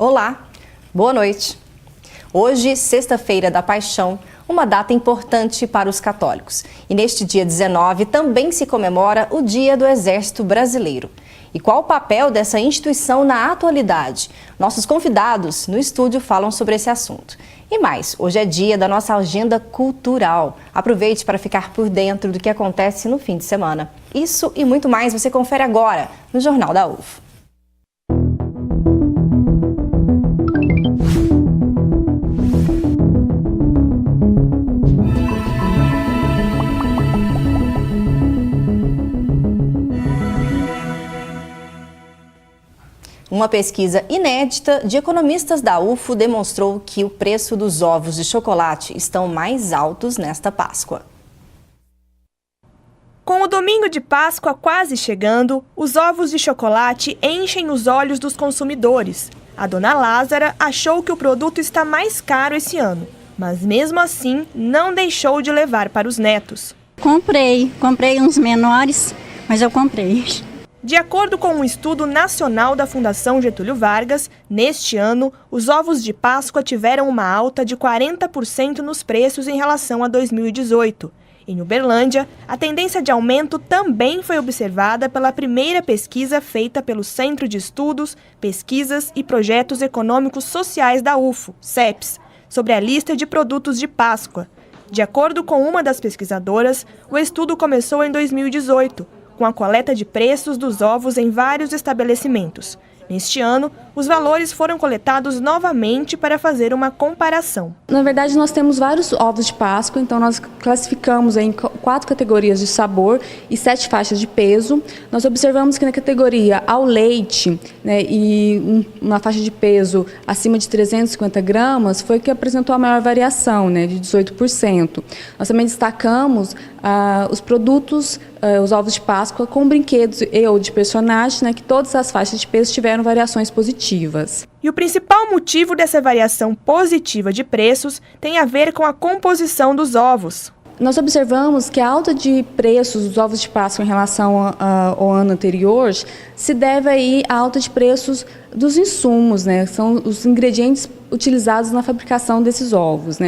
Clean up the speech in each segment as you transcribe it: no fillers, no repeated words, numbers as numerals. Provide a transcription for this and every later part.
Olá, boa noite. Hoje, sexta-feira da Paixão, uma data importante para os católicos. E neste dia 19 também se comemora o Dia do Exército Brasileiro. E qual o papel dessa instituição na atualidade? Nossos convidados no estúdio falam sobre esse assunto. E mais, hoje é dia da nossa agenda cultural. Aproveite para ficar por dentro do que acontece no fim de semana. Isso e muito mais você confere agora no Jornal da UFO. Uma pesquisa inédita de economistas da UFO demonstrou que o preço dos ovos de chocolate estão mais altos nesta Páscoa. Com o domingo de Páscoa quase chegando, os ovos de chocolate enchem os olhos dos consumidores. A dona Lázara achou que o produto está mais caro esse ano, mas mesmo assim não deixou de levar para os netos. Comprei uns menores, mas eu comprei. De acordo com um estudo nacional da Fundação Getúlio Vargas, neste ano, os ovos de Páscoa tiveram uma alta de 40% nos preços em relação a 2018. Em Uberlândia, a tendência de aumento também foi observada pela primeira pesquisa feita pelo Centro de Estudos, Pesquisas e Projetos Econômicos Sociais da UFO, CEPS, sobre a lista de produtos de Páscoa. De acordo com uma das pesquisadoras, o estudo começou em 2018, com a coleta de preços dos ovos em vários estabelecimentos. Neste ano, os valores foram coletados novamente para fazer uma comparação. Na verdade, nós temos vários ovos de Páscoa, então nós classificamos em 4 categorias de sabor e 7 faixas de peso. Nós observamos que na categoria ao leite, e uma faixa de peso acima de 350 gramas foi que apresentou a maior variação, de 18%. Nós também destacamos os produtos, os ovos de Páscoa com brinquedos ou de personagens, que todas as faixas de peso tiveram variações positivas. E o principal motivo dessa variação positiva de preços tem a ver com a composição dos ovos. Nós observamos que a alta de preços dos ovos de Páscoa em relação ao ano anterior se deve aí à alta de preços dos insumos, são os ingredientes utilizados na fabricação desses ovos,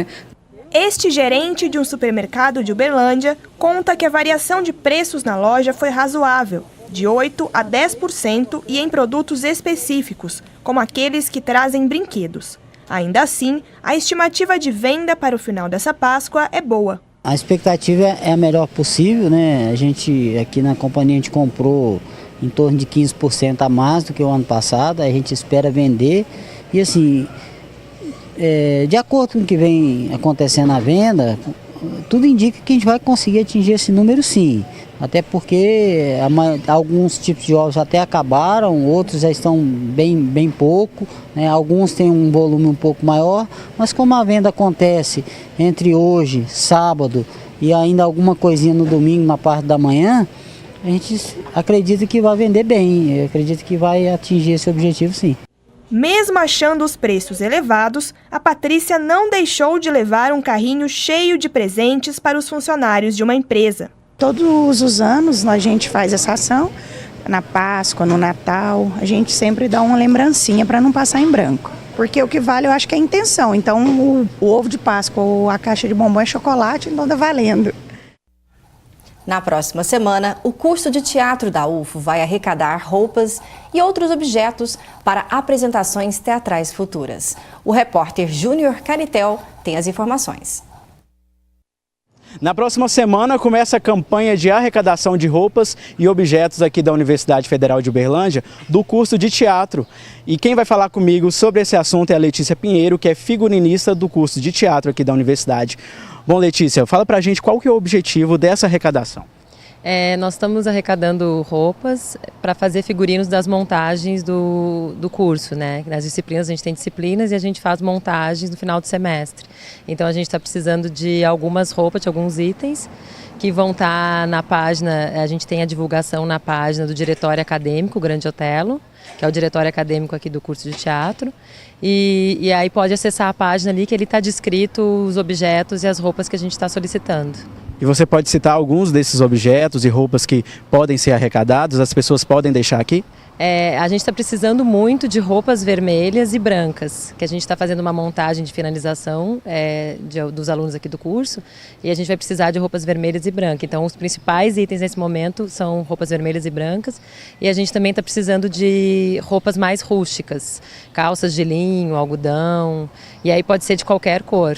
Este gerente de um supermercado de Uberlândia conta que a variação de preços na loja foi razoável, de 8% a 10% e em produtos específicos, como aqueles que trazem brinquedos. Ainda assim, a estimativa de venda para o final dessa Páscoa é boa. A expectativa é a melhor possível, A gente, aqui na companhia, a gente comprou em torno de 15% a mais do que o ano passado, a gente espera vender e assim, de acordo com o que vem acontecendo na venda, tudo indica que a gente vai conseguir atingir esse número sim. Até porque alguns tipos de ovos até acabaram, outros já estão bem pouco, alguns têm um volume um pouco maior, mas como a venda acontece entre hoje, sábado e ainda alguma coisinha no domingo na parte da manhã, a gente acredita que vai vender bem, eu acredito que vai atingir esse objetivo sim. Mesmo achando os preços elevados, a Patrícia não deixou de levar um carrinho cheio de presentes para os funcionários de uma empresa. Todos os anos a gente faz essa ação, na Páscoa, no Natal, a gente sempre dá uma lembrancinha para não passar em branco. Porque o que vale eu acho que é a intenção, então o ovo de Páscoa ou a caixa de bombom é chocolate, então tá valendo. Na próxima semana, o curso de teatro da UFO vai arrecadar roupas e outros objetos para apresentações teatrais futuras. O repórter Júnior Caritel tem as informações. Na próxima semana começa a campanha de arrecadação de roupas e objetos aqui da Universidade Federal de Uberlândia do curso de teatro. E quem vai falar comigo sobre esse assunto é a Letícia Pinheiro, que é figurinista do curso de teatro aqui da universidade. Bom, Letícia, fala pra gente qual que é o objetivo dessa arrecadação. Nós estamos arrecadando roupas para fazer figurinos das montagens do curso, Nas disciplinas, a gente tem disciplinas e a gente faz montagens no final do semestre. Então a gente está precisando de algumas roupas, de alguns itens que vão estar na página, a gente tem a divulgação na página do Diretório Acadêmico Grande Otelo, que é o diretório acadêmico aqui do curso de teatro. E aí pode acessar a página ali que ele está descrito os objetos e as roupas que a gente está solicitando. E você pode citar alguns desses objetos e roupas que podem ser arrecadados, as pessoas podem deixar aqui? A gente está precisando muito de roupas vermelhas e brancas, que a gente está fazendo uma montagem de finalização dos alunos aqui do curso, e a gente vai precisar de roupas vermelhas e brancas. Então, os principais itens nesse momento são roupas vermelhas e brancas, e a gente também está precisando de roupas mais rústicas, calças de linho, algodão, e aí pode ser de qualquer cor,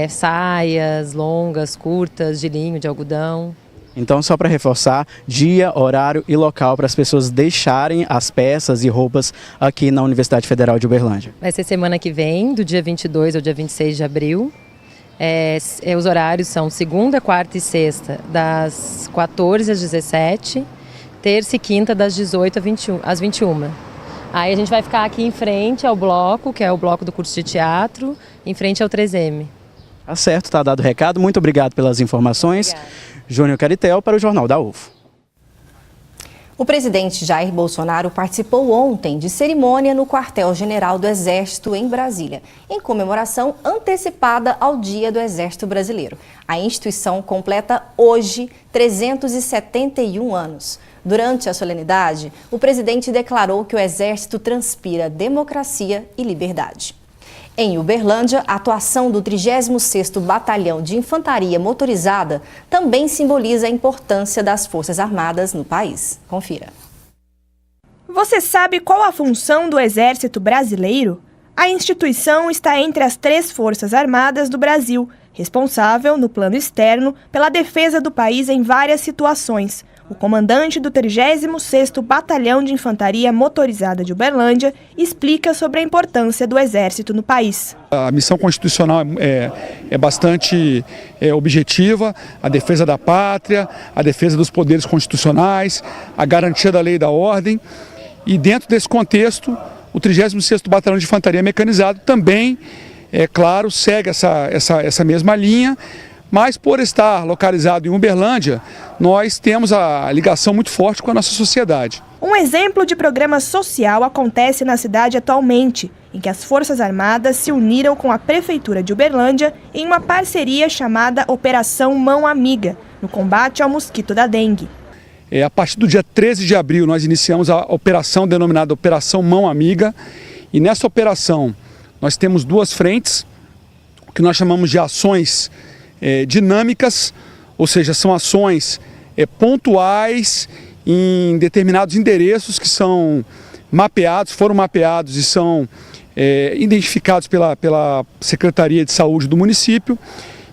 saias longas, curtas, de linho, de algodão. Então, só para reforçar, dia, horário e local para as pessoas deixarem as peças e roupas aqui na Universidade Federal de Uberlândia. Vai ser semana que vem, do dia 22 ao dia 26 de abril. Os horários são segunda, quarta e sexta, das 14 às 17, terça e quinta, das 18 às 21. Aí a gente vai ficar aqui em frente ao bloco, que é o bloco do curso de teatro, em frente ao 3M. Tá certo, tá dado o recado. Muito obrigado pelas informações. Obrigada. Júnior Caritel para o Jornal da UFO. O presidente Jair Bolsonaro participou ontem de cerimônia no Quartel-General do Exército em Brasília, em comemoração antecipada ao Dia do Exército Brasileiro. A instituição completa hoje 371 anos. Durante a solenidade, o presidente declarou que o Exército transpira democracia e liberdade. Em Uberlândia, a atuação do 36º Batalhão de Infantaria Motorizada também simboliza a importância das Forças Armadas no país. Confira. Você sabe qual a função do Exército Brasileiro? A instituição está entre as 3 Forças Armadas do Brasil, responsável, no plano externo, pela defesa do país em várias situações. O comandante do 36º Batalhão de Infantaria Motorizada de Uberlândia explica sobre a importância do Exército no país. A missão constitucional é bastante objetiva: a defesa da pátria, a defesa dos poderes constitucionais, a garantia da lei e da ordem. E dentro desse contexto, o 36º Batalhão de Infantaria Mecanizado também, claro, segue essa mesma linha. Mas por estar localizado em Uberlândia, nós temos a ligação muito forte com a nossa sociedade. Um exemplo de programa social acontece na cidade atualmente, em que as Forças Armadas se uniram com a Prefeitura de Uberlândia em uma parceria chamada Operação Mão Amiga, no combate ao mosquito da dengue. A partir do dia 13 de abril, nós iniciamos a operação denominada Operação Mão Amiga, e nessa operação nós temos 2 frentes, o que nós chamamos de ações dinâmicas, ou seja, são ações pontuais em determinados endereços que são foram mapeados e são identificados pela Secretaria de Saúde do município,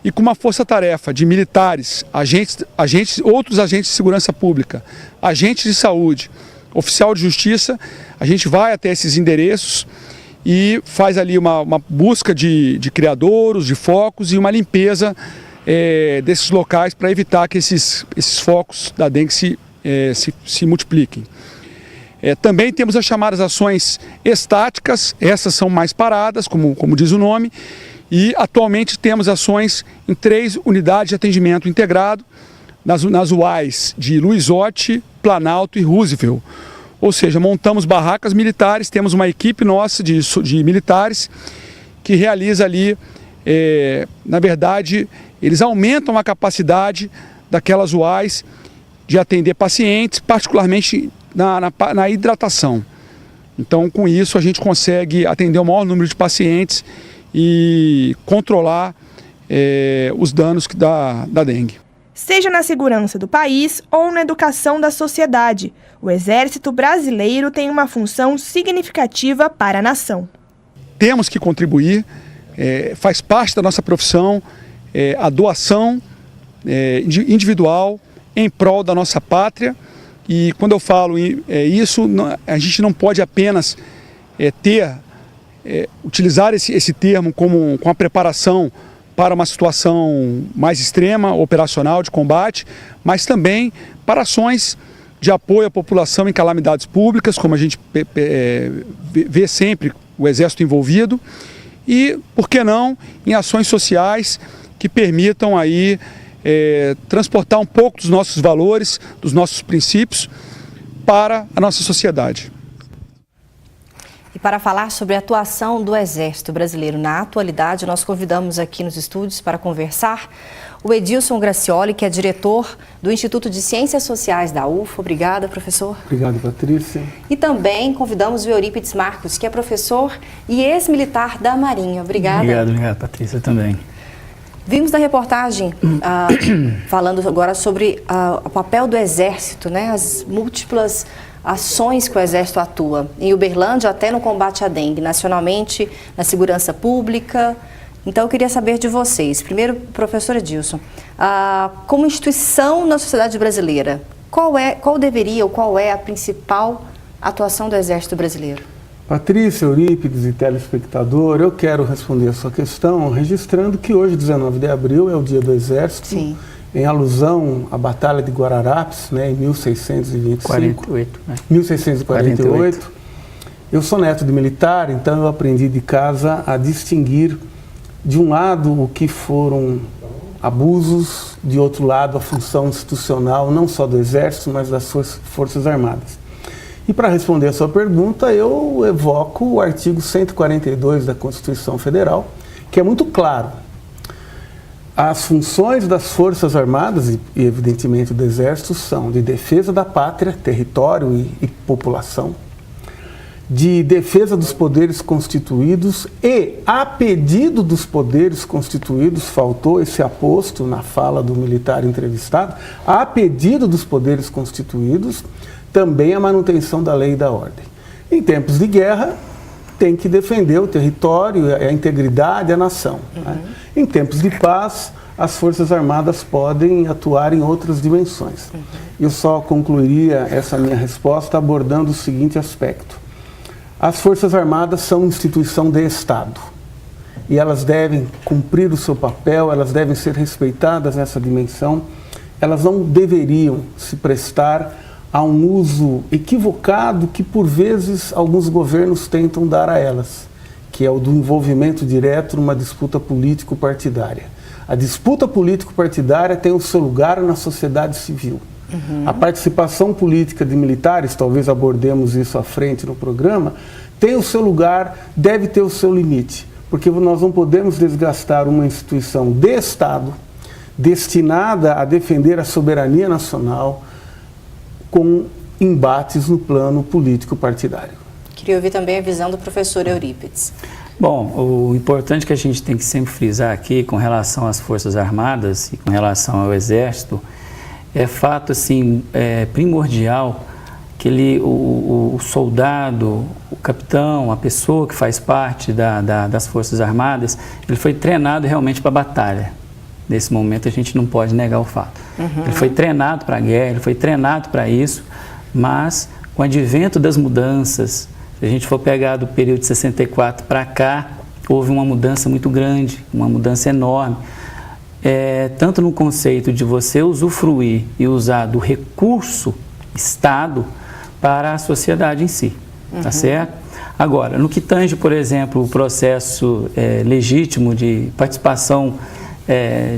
e com uma força-tarefa de militares, outros agentes de segurança pública, agentes de saúde, oficial de justiça, a gente vai até esses endereços e faz ali uma busca de criadouros, de focos e uma limpeza desses locais para evitar que esses focos da dengue se multipliquem. Também temos as chamadas ações estáticas, essas são mais paradas, como diz o nome, e atualmente temos ações em 3 unidades de atendimento integrado, nas UAIs de Luizotti, Planalto e Roosevelt. Ou seja, montamos barracas militares, temos uma equipe nossa de militares que realiza ali, na verdade, eles aumentam a capacidade daquelas UAIs de atender pacientes, particularmente na hidratação. Então, com isso, a gente consegue atender o maior número de pacientes e controlar os danos da dengue. Seja na segurança do país ou na educação da sociedade, o Exército Brasileiro tem uma função significativa para a nação. Temos que contribuir, faz parte da nossa profissão, a doação individual em prol da nossa pátria. E quando eu falo isso, a gente não pode apenas utilizar esse termo com a preparação para uma situação mais extrema, operacional, de combate, mas também para ações de apoio à população em calamidades públicas, como a gente vê sempre o Exército envolvido, e, por que não, em ações sociais que permitam aí transportar um pouco dos nossos valores, dos nossos princípios para a nossa sociedade. E para falar sobre a atuação do Exército Brasileiro na atualidade, nós convidamos aqui nos estúdios para conversar o Edilson Gracioli, que é diretor do Instituto de Ciências Sociais da UFO. Obrigada, professor. Obrigado, Patrícia. E também convidamos o Eurípides Marcos, que é professor e ex-militar da Marinha. Obrigada. Obrigado, Patrícia, também. Vimos na reportagem, falando agora sobre o papel do Exército, né? As múltiplas ações que o Exército atua. Em Uberlândia, até no combate à dengue, nacionalmente, na segurança pública. Então, eu queria saber de vocês. Primeiro, professor Edilson, como instituição na sociedade brasileira, qual deveria ou qual é a principal atuação do Exército brasileiro? Patrícia, Eurípides e telespectador, eu quero responder a sua questão registrando que hoje, 19 de abril, é o Dia do Exército, sim, em alusão à Batalha de Guararapes, né, em 1648. Eu sou neto de militar, então eu aprendi de casa a distinguir, de um lado, o que foram abusos, de outro lado, a função institucional, não só do Exército, mas das Forças Armadas. E para responder a sua pergunta, eu evoco o artigo 142 da Constituição Federal, que é muito claro. As funções das Forças Armadas e evidentemente, do Exército são de defesa da pátria, território e população, de defesa dos poderes constituídos e, a pedido dos poderes constituídos, faltou esse aposto na fala do militar entrevistado, a pedido dos poderes constituídos, também a manutenção da lei e da ordem. Em tempos de guerra, tem que defender o território, a integridade, a nação. Né? Em tempos de paz, as Forças Armadas podem atuar em outras dimensões. Eu só concluiria essa minha resposta abordando o seguinte aspecto. As Forças Armadas são instituição de Estado e elas devem cumprir o seu papel, elas devem ser respeitadas nessa dimensão, elas não deveriam se prestar a um uso equivocado que por vezes alguns governos tentam dar a elas, que é o do envolvimento direto numa disputa político-partidária. A disputa político-partidária tem o seu lugar na sociedade civil. A participação política de militares, talvez abordemos isso à frente no programa, tem o seu lugar, deve ter o seu limite, porque nós não podemos desgastar uma instituição de Estado destinada a defender a soberania nacional com embates no plano político-partidário. Queria ouvir também a visão do professor Eurípides. Bom, o importante que a gente tem que sempre frisar aqui com relação às Forças Armadas e com relação ao Exército é fato assim, primordial que o soldado, o capitão, a pessoa que faz parte das Forças Armadas, ele foi treinado realmente para a batalha. Nesse momento a gente não pode negar o fato. Ele foi treinado para a guerra, ele foi treinado para isso, mas com o advento das mudanças, se a gente for pegar do período de 64 para cá, houve uma mudança muito grande, uma mudança enorme. Tanto no conceito de você usufruir e usar do recurso Estado para a sociedade em si, tá certo? Agora, no que tange, por exemplo, o processo legítimo de participação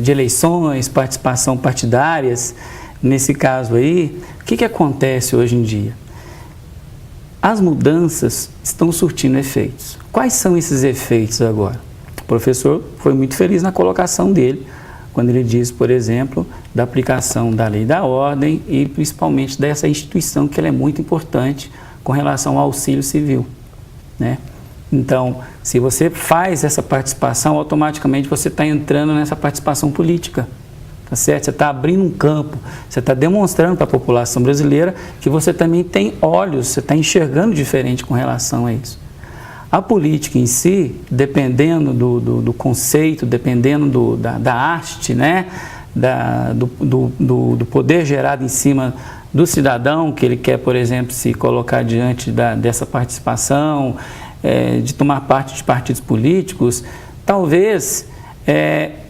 de eleições, participação partidárias, nesse caso aí, o que acontece hoje em dia? As mudanças estão surtindo efeitos. Quais são esses efeitos agora? O professor foi muito feliz na colocação dele, quando ele diz, por exemplo, da aplicação da lei da ordem e principalmente dessa instituição que ela é muito importante com relação ao auxílio civil, né? Então, se você faz essa participação, automaticamente você está entrando nessa participação política, tá certo? Você está abrindo um campo, você está demonstrando para a população brasileira que você também tem olhos, você está enxergando diferente com relação a isso. A política em si, dependendo do conceito, dependendo da arte, né? Do poder gerado em cima do cidadão, que ele quer, por exemplo, se colocar diante dessa participação, de tomar parte de partidos políticos, talvez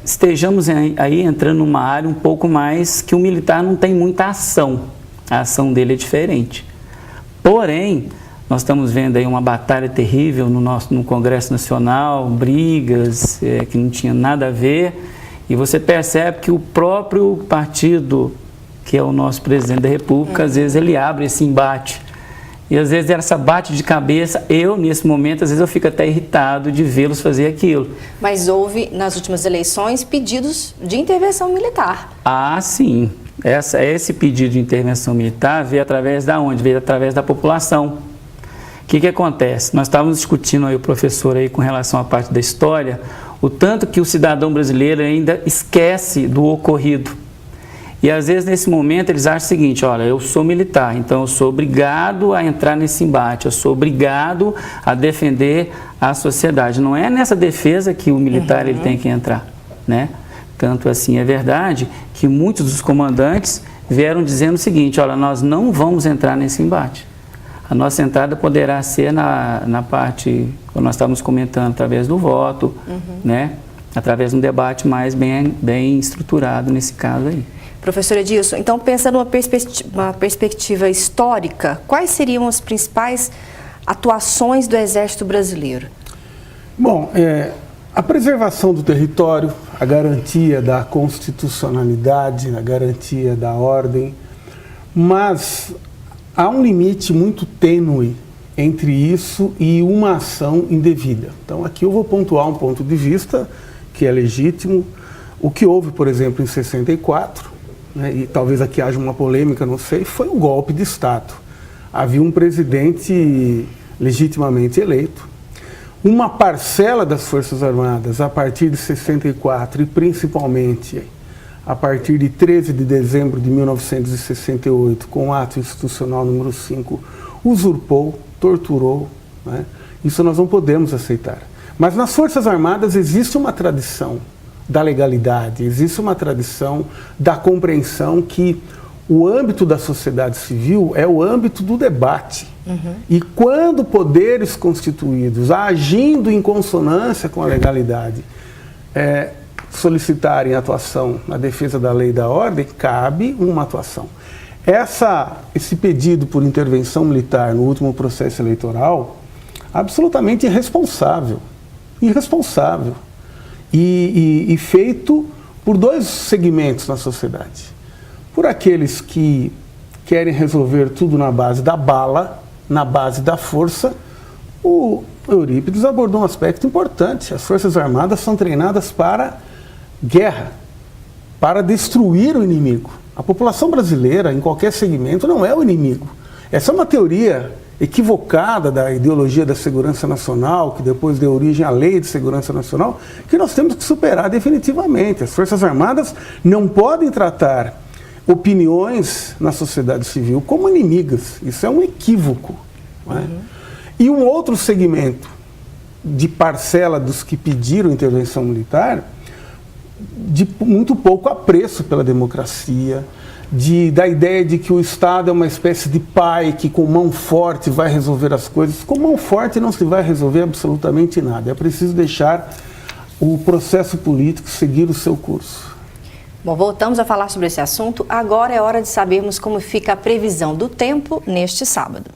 estejamos aí entrando numa área um pouco mais que o militar não tem muita ação, a ação dele é diferente. Porém, nós estamos vendo aí uma batalha terrível no Congresso Nacional, brigas que não tinham nada a ver, e você percebe que o próprio partido, que é o nosso presidente da República, às vezes ele abre esse embate. E às vezes essa bate de cabeça, nesse momento, às esse eu fico até irritado de vê-los fazer aquilo. Mas houve, nas últimas eleições, pedidos de intervenção militar. Ah, sim. Esse pedido de intervenção militar veio através da onde? Veio através da população. O que acontece? Nós estávamos discutindo aí, o professor aí, com relação à parte da história, o tanto que o cidadão brasileiro ainda esquece do ocorrido. E às vezes nesse momento eles acham o seguinte: olha, eu sou militar, então eu sou obrigado a entrar nesse embate, eu sou obrigado a defender a sociedade. Não é nessa defesa que o militar ele tem que entrar, né? Tanto assim é verdade que muitos dos comandantes vieram dizendo o seguinte: olha, nós não vamos entrar nesse embate. A nossa entrada poderá ser na parte que nós estávamos comentando, através do voto, né? Através de um debate mais bem estruturado nesse caso aí. Professor Edilson, então pensando numa perspectiva histórica, quais seriam as principais atuações do Exército Brasileiro? Bom, a preservação do território, a garantia da constitucionalidade, a garantia da ordem, mas há um limite muito tênue entre isso e uma ação indevida. Então aqui eu vou pontuar um ponto de vista que é legítimo. O que houve, por exemplo, em 64, né, e talvez aqui haja uma polêmica, não sei, foi um golpe de Estado. Havia um presidente legitimamente eleito. Uma parcela das Forças Armadas, a partir de 64 e principalmente a partir de 13 de dezembro de 1968, com o ato institucional número 5, usurpou, torturou, né? Isso nós não podemos aceitar. Mas nas Forças Armadas existe uma tradição da legalidade, existe uma tradição da compreensão que o âmbito da sociedade civil é o âmbito do debate. E quando poderes constituídos, agindo em consonância com a legalidade, solicitarem atuação na defesa da lei e da ordem, cabe uma atuação. Esse pedido por intervenção militar no último processo eleitoral, absolutamente irresponsável. Irresponsável. E feito por dois segmentos na sociedade. Por aqueles que querem resolver tudo na base da bala, na base da força. O Eurípides abordou um aspecto importante. As Forças Armadas são treinadas para guerra, para destruir o inimigo. A população brasileira, em qualquer segmento, não é o inimigo. Essa é uma teoria equivocada da ideologia da segurança nacional, que depois deu origem à Lei de Segurança Nacional, que nós temos que superar definitivamente. As Forças Armadas não podem tratar opiniões na sociedade civil como inimigas. Isso é um equívoco. Não é? E um outro segmento de parcela dos que pediram intervenção militar, de muito pouco apreço pela democracia, da ideia de que o Estado é uma espécie de pai que com mão forte vai resolver as coisas. Com mão forte não se vai resolver absolutamente nada. É preciso deixar o processo político seguir o seu curso. Bom, voltamos a falar sobre esse assunto. Agora é hora de sabermos como fica a previsão do tempo neste sábado.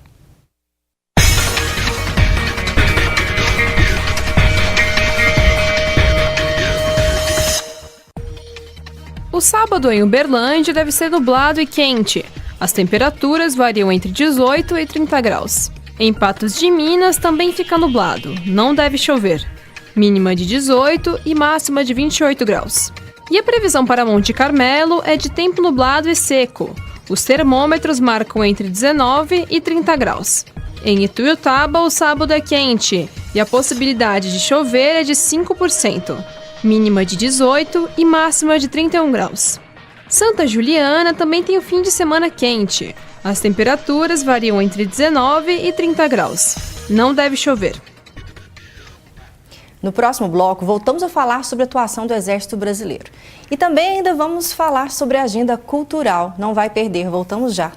O sábado em Uberlândia deve ser nublado e quente. As temperaturas variam entre 18 e 30 graus. Em Patos de Minas também fica nublado, não deve chover. Mínima de 18 e máxima de 28 graus. E a previsão para Monte Carmelo é de tempo nublado e seco. Os termômetros marcam entre 19 e 30 graus. Em Ituiutaba, o sábado é quente e a possibilidade de chover é de 5%. Mínima de 18 e máxima de 31 graus. Santa Juliana também tem o fim de semana quente. As temperaturas variam entre 19 e 30 graus. Não deve chover. No próximo bloco, voltamos a falar sobre a atuação do Exército Brasileiro. E também ainda vamos falar sobre a agenda cultural. Não vai perder, voltamos já.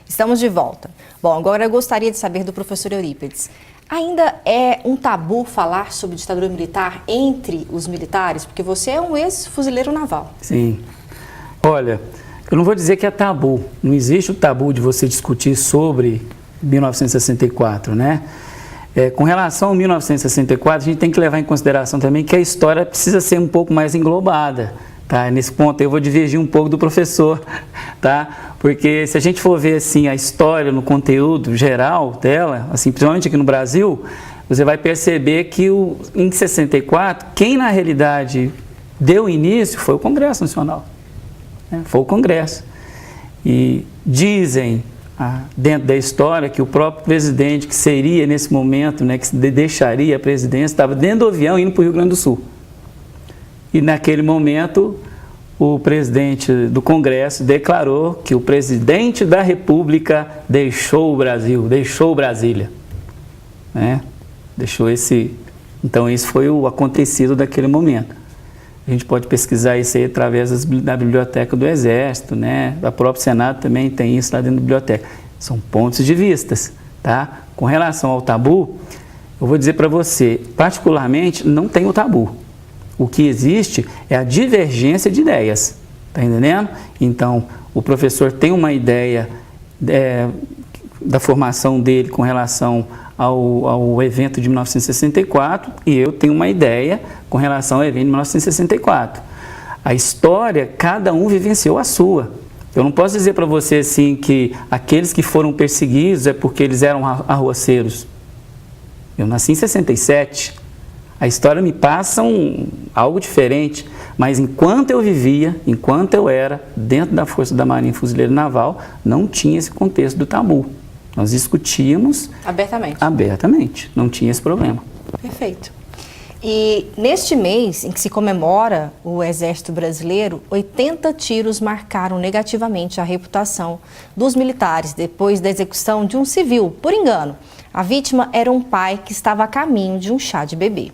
Estamos de volta. Bom, agora eu gostaria de saber do professor Eurípides. Ainda é um tabu falar sobre ditadura militar entre os militares? Porque você é um ex-fuzileiro naval. Sim. Olha, eu não vou dizer que é tabu. Não existe o tabu de você discutir sobre 1964, né? Com relação ao 1964, a gente tem que levar em consideração também que a história precisa ser um pouco mais englobada. Tá? Nesse ponto eu vou divergir um pouco do professor, tá? Porque se a gente for ver assim, a história no conteúdo geral dela, assim, principalmente aqui no Brasil, você vai perceber que em 64, quem na realidade deu início foi o Congresso Nacional, né? Foi o Congresso. E dizem, dentro da história, que o próprio presidente, que seria nesse momento, né, que deixaria a presidência, estava dentro do avião indo para o Rio Grande do Sul. E naquele momento, o presidente do Congresso declarou que o presidente da República deixou o Brasil, deixou Brasília, né? Deixou esse... Então, isso foi o acontecido daquele momento. A gente pode pesquisar isso aí através da Biblioteca do Exército, né? O próprio Senado também tem isso lá dentro da biblioteca. São pontos de vistas, tá? Com relação ao tabu, eu vou dizer para você, particularmente, não tem o tabu. O que existe é a divergência de ideias, tá entendendo? Então, o professor tem uma ideia da formação dele com relação ao evento de 1964 e eu tenho uma ideia com relação ao evento de 1964. A história, cada um vivenciou a sua. Eu não posso dizer para você assim que aqueles que foram perseguidos é porque eles eram arruaceiros. Eu nasci em 67. A história me passa algo diferente, mas enquanto eu vivia, enquanto eu era dentro da Força da Marinha Fuzileira Naval, não tinha esse contexto do tabu. Nós discutíamos abertamente, não tinha esse problema. Perfeito. E neste mês em que se comemora o Exército Brasileiro, 80 tiros marcaram negativamente a reputação dos militares depois da execução de um civil, por engano. A vítima era um pai que estava a caminho de um chá de bebê.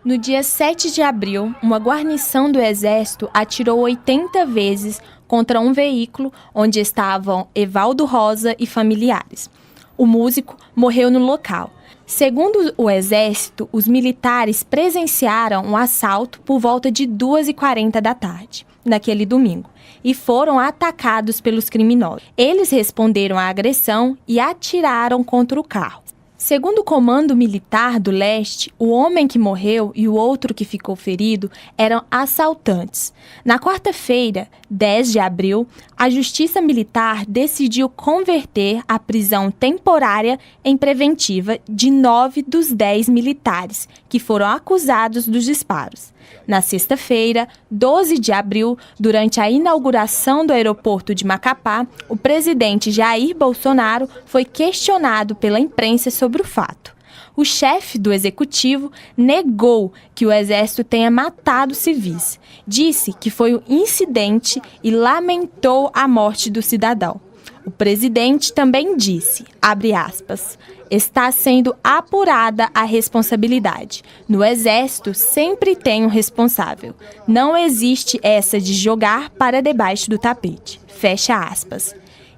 No dia 7 de abril, uma guarnição do Exército atirou 80 vezes contra um veículo onde estavam Evaldo Rosa e familiares. O músico morreu no local. Segundo o Exército, os militares presenciaram um assalto por volta de 2h40 da tarde, naquele domingo, e foram atacados pelos criminosos. Eles responderam à agressão e atiraram contra o carro. Segundo o Comando Militar do Leste, o homem que morreu e o outro que ficou ferido eram assaltantes. Na quarta-feira, 10 de abril, a Justiça Militar decidiu converter a prisão temporária em preventiva de 9 dos 10 militares que foram acusados dos disparos. Na sexta-feira, 12 de abril, durante a inauguração do aeroporto de Macapá, o presidente Jair Bolsonaro foi questionado pela imprensa sobre o fato. O chefe do executivo negou que o Exército tenha matado civis. Disse que foi um incidente e lamentou a morte do cidadão. O presidente também disse, abre aspas, está sendo apurada a responsabilidade. No Exército sempre tem um responsável. Não existe essa de jogar para debaixo do tapete. Fecha aspas.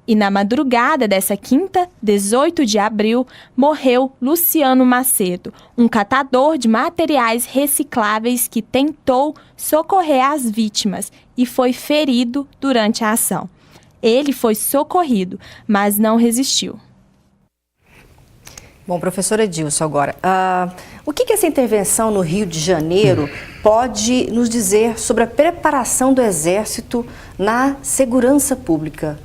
E na madrugada dessa quinta, 18 de abril, morreu Luciano Macedo, um catador de materiais recicláveis que tentou socorrer as vítimas e foi ferido durante a ação. Ele foi socorrido, mas não resistiu. Bom, professor Edilson, agora, o que essa intervenção no Rio de Janeiro pode nos dizer sobre a preparação do Exército na segurança pública?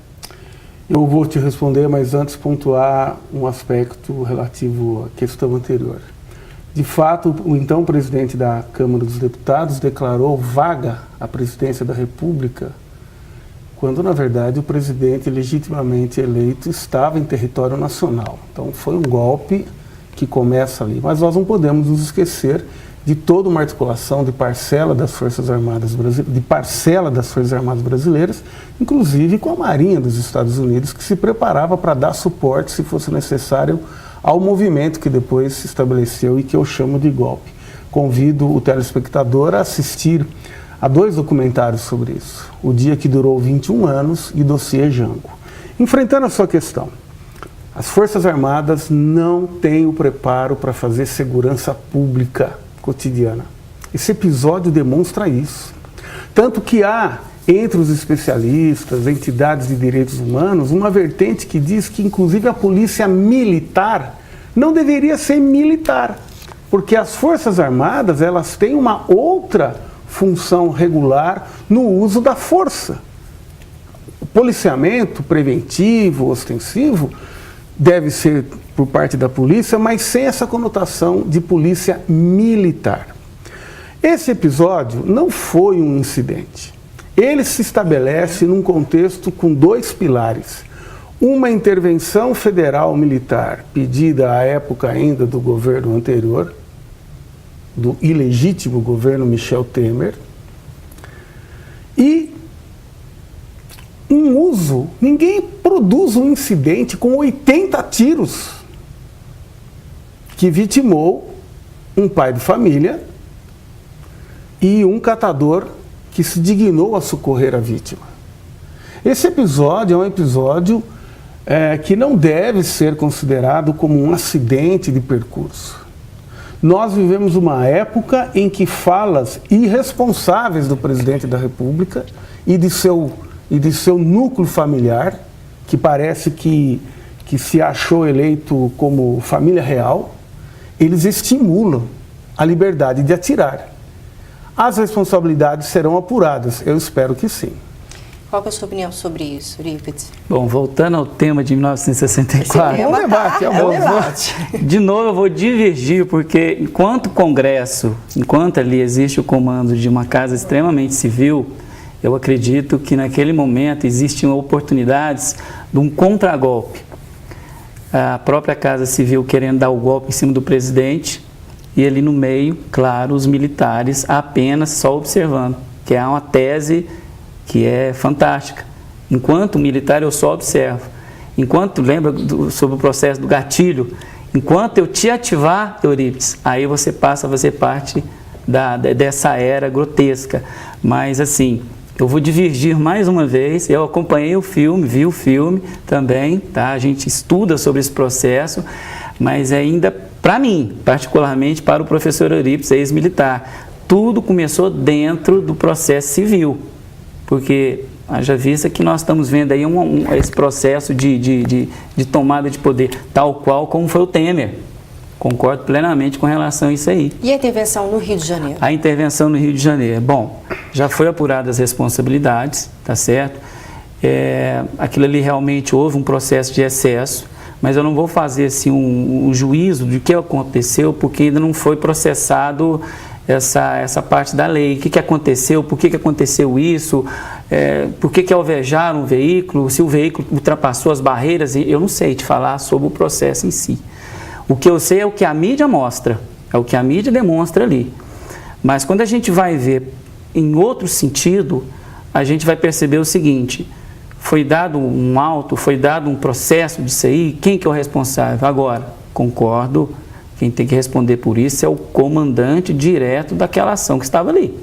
Eu vou te responder, mas antes pontuar um aspecto relativo à questão anterior. De fato, o então presidente da Câmara dos Deputados declarou vaga a presidência da República, quando, na verdade, o presidente legitimamente eleito estava em território nacional. Então, foi um golpe que começa ali. Mas nós não podemos nos esquecer de toda uma articulação de parcela das Forças Armadas brasileiras, inclusive com a Marinha dos Estados Unidos, que se preparava para dar suporte, se fosse necessário, ao movimento que depois se estabeleceu e que eu chamo de golpe. Convido o telespectador a assistir a 2 documentários sobre isso, O Dia que Durou 21 Anos e Dossiê Jango. Enfrentando a sua questão, as Forças Armadas não têm o preparo para fazer segurança pública cotidiana. Esse episódio demonstra isso. Tanto que há, entre os especialistas, entidades de direitos humanos, uma vertente que diz que, inclusive, a polícia militar não deveria ser militar, porque as Forças Armadas, elas têm uma outra função regular no uso da força. O policiamento preventivo, ostensivo, deve ser por parte da polícia, mas sem essa conotação de polícia militar. Esse episódio não foi um incidente. Ele se estabelece num contexto com dois pilares. Uma intervenção federal militar pedida à época ainda do governo anterior, do ilegítimo governo Michel Temer, e um uso, ninguém produz um incidente com 80 tiros que vitimou um pai de família e um catador que se dignou a socorrer a vítima. Esse episódio é um episódio que não deve ser considerado como um acidente de percurso. Nós vivemos uma época em que falas irresponsáveis do presidente da República e de seu núcleo familiar, que parece que se achou eleito como família real, eles estimulam a liberdade de atirar. As responsabilidades serão apuradas, eu espero que sim. Qual é a sua opinião sobre isso, Eurípides? Bom, voltando ao tema de 1964... É um debate, debate. De novo eu vou divergir, porque enquanto Congresso, enquanto ali existe o comando de uma casa extremamente civil, eu acredito que naquele momento existiam oportunidades de um contragolpe. A própria Casa Civil querendo dar o golpe em cima do presidente e ali no meio, claro, os militares apenas só observando, que é uma tese que é fantástica. Enquanto militar eu só observo. Enquanto, lembra sobre o processo do gatilho, enquanto eu te ativar, Eurípides, aí você passa a fazer parte dessa era grotesca. Mas assim, eu vou divergir mais uma vez, eu acompanhei o filme, vi o filme também, tá? A gente estuda sobre esse processo, mas ainda, para mim, particularmente para o professor Eurípides, ex-militar, tudo começou dentro do processo civil, porque haja vista que nós estamos vendo aí esse processo de tomada de poder, tal qual como foi o Temer. Concordo plenamente com relação a isso aí. E a intervenção no Rio de Janeiro? A intervenção no Rio de Janeiro. Bom, já foi apuradas as responsabilidades, tá certo? Aquilo ali realmente houve um processo de excesso, mas eu não vou fazer assim, um juízo de que aconteceu, porque ainda não foi processado essa parte da lei. O que aconteceu, por que aconteceu isso, por que alvejaram o veículo, se o veículo ultrapassou as barreiras, eu não sei te falar sobre o processo em si. O que eu sei é o que a mídia mostra, é o que a mídia demonstra ali. Mas quando a gente vai ver em outro sentido, a gente vai perceber o seguinte: foi dado um auto, foi dado um processo disso aí, quem que é o responsável? Agora, concordo, quem tem que responder por isso é o comandante direto daquela ação que estava ali.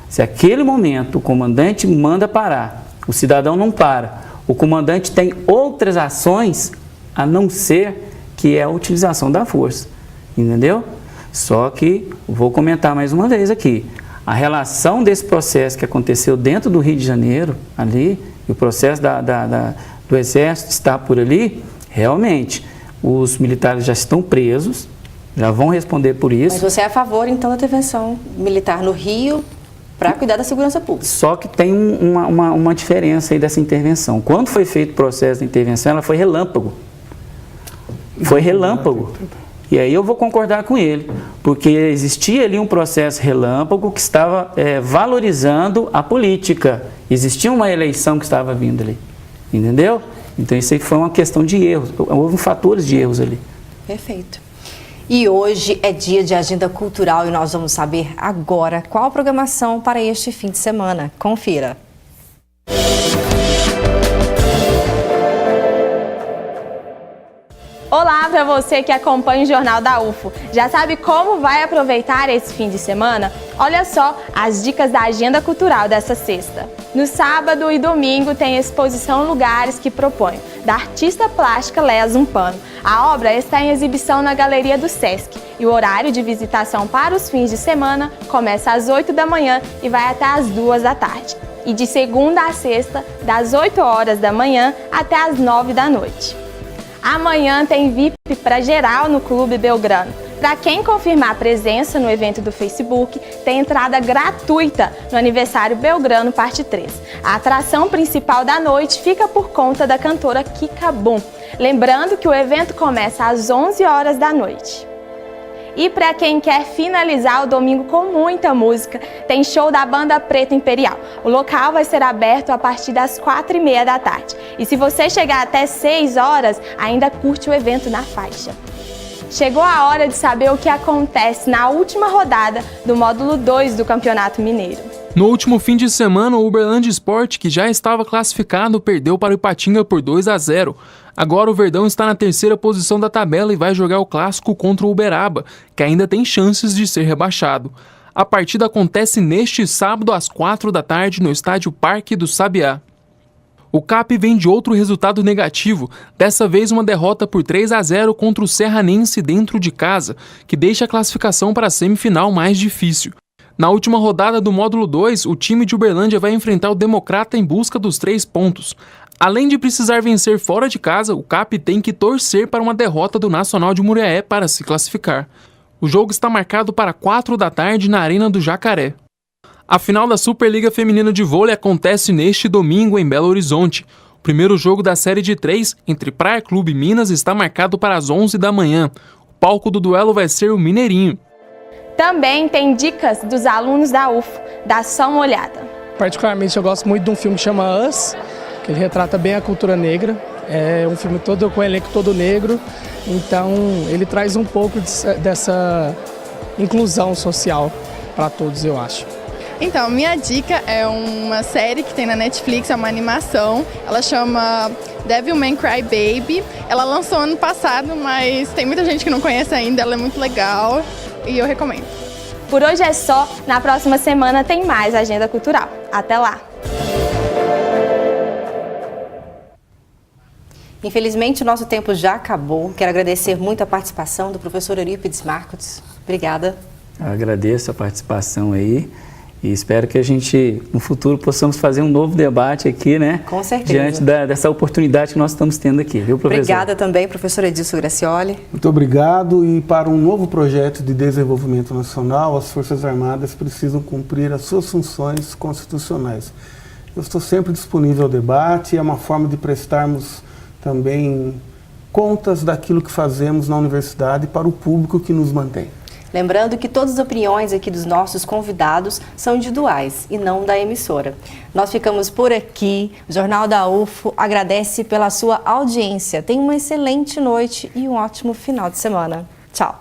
Se aquele momento o comandante manda parar, o cidadão não para, o comandante tem outras ações a não ser que é a utilização da força, entendeu? Só que, vou comentar mais uma vez aqui, a relação desse processo que aconteceu dentro do Rio de Janeiro, ali, e o processo do Exército está por ali, realmente, os militares já estão presos, já vão responder por isso. Mas você é a favor, então, da intervenção militar no Rio para cuidar da segurança pública? Só que tem uma diferença aí dessa intervenção. Quando foi feito o processo de intervenção, ela foi relâmpago. Foi relâmpago. E aí eu vou concordar com ele, porque existia ali um processo relâmpago que estava valorizando a política. Existia uma eleição que estava vindo ali, entendeu? Então isso aí foi uma questão de erros, houve fatores de erros ali. Perfeito. E hoje é dia de agenda cultural e nós vamos saber agora qual a programação para este fim de semana. Confira. Olá para você que acompanha o Jornal da UFO. Já sabe como vai aproveitar esse fim de semana? Olha só as dicas da agenda cultural dessa sexta. No sábado e domingo tem a exposição Lugares que Proponho, da artista plástica Léa Zumpano. A obra está em exibição na Galeria do Sesc e o horário de visitação para os fins de semana começa às 8 da manhã e vai até às 2 da tarde. E de segunda a sexta, das 8 horas da manhã até às 9 da noite. Amanhã tem VIP para geral no Clube Belgrano. Para quem confirmar a presença no evento do Facebook, tem entrada gratuita no Aniversário Belgrano Parte 3. A atração principal da noite fica por conta da cantora Kika Boom. Lembrando que o evento começa às 11 horas da noite. E para quem quer finalizar o domingo com muita música, tem show da Banda Preta Imperial. O local vai ser aberto a partir das 4h30 da tarde. E se você chegar até 6 horas, ainda curte o evento na faixa. Chegou a hora de saber o que acontece na última rodada do módulo 2 do Campeonato Mineiro. No último fim de semana, o Uberlândia Sport, que já estava classificado, perdeu para o Ipatinga por 2-0. Agora o Verdão está na terceira posição da tabela e vai jogar o clássico contra o Uberaba, que ainda tem chances de ser rebaixado. A partida acontece neste sábado às 4 da tarde no estádio Parque do Sabiá. O CAP vem de outro resultado negativo, dessa vez uma derrota por 3-0 contra o Serranense dentro de casa, que deixa a classificação para a semifinal mais difícil. Na última rodada do módulo 2, o time de Uberlândia vai enfrentar o Democrata em busca dos 3 pontos. Além de precisar vencer fora de casa, o CAP tem que torcer para uma derrota do Nacional de Muriaé para se classificar. O jogo está marcado para 4 da tarde na Arena do Jacaré. A final da Superliga Feminina de Vôlei acontece neste domingo em Belo Horizonte. O primeiro jogo da série de 3, entre Praia Clube e Minas, está marcado para as 11 da manhã. O palco do duelo vai ser o Mineirinho. Também tem dicas dos alunos da UFO. Dá só uma olhada. Particularmente eu gosto muito de um filme que chama Us, que ele retrata bem a cultura negra. É um filme todo com o elenco todo negro, então ele traz um pouco dessa inclusão social para todos, eu acho. Então, minha dica é uma série que tem na Netflix, é uma animação, ela chama Devilman Crybaby. Ela lançou ano passado, mas tem muita gente que não conhece ainda, ela é muito legal e eu recomendo. Por hoje é só, na próxima semana tem mais Agenda Cultural. Até lá! Infelizmente, o nosso tempo já acabou. Quero agradecer muito a participação do professor Eurípides Marcos. Obrigada. Eu agradeço a participação aí e espero que a gente, no futuro, possamos fazer um novo debate aqui, né? Com certeza. Diante dessa oportunidade que nós estamos tendo aqui, viu, professor? Obrigada também, professor Edilson Gracioli. Muito obrigado. E para um novo projeto de desenvolvimento nacional, as Forças Armadas precisam cumprir as suas funções constitucionais. Eu estou sempre disponível ao debate, é uma forma de prestarmos também contas daquilo que fazemos na universidade para o público que nos mantém. Lembrando que todas as opiniões aqui dos nossos convidados são individuais e não da emissora. Nós ficamos por aqui. O Jornal da UFO agradece pela sua audiência. Tenha uma excelente noite e um ótimo final de semana. Tchau!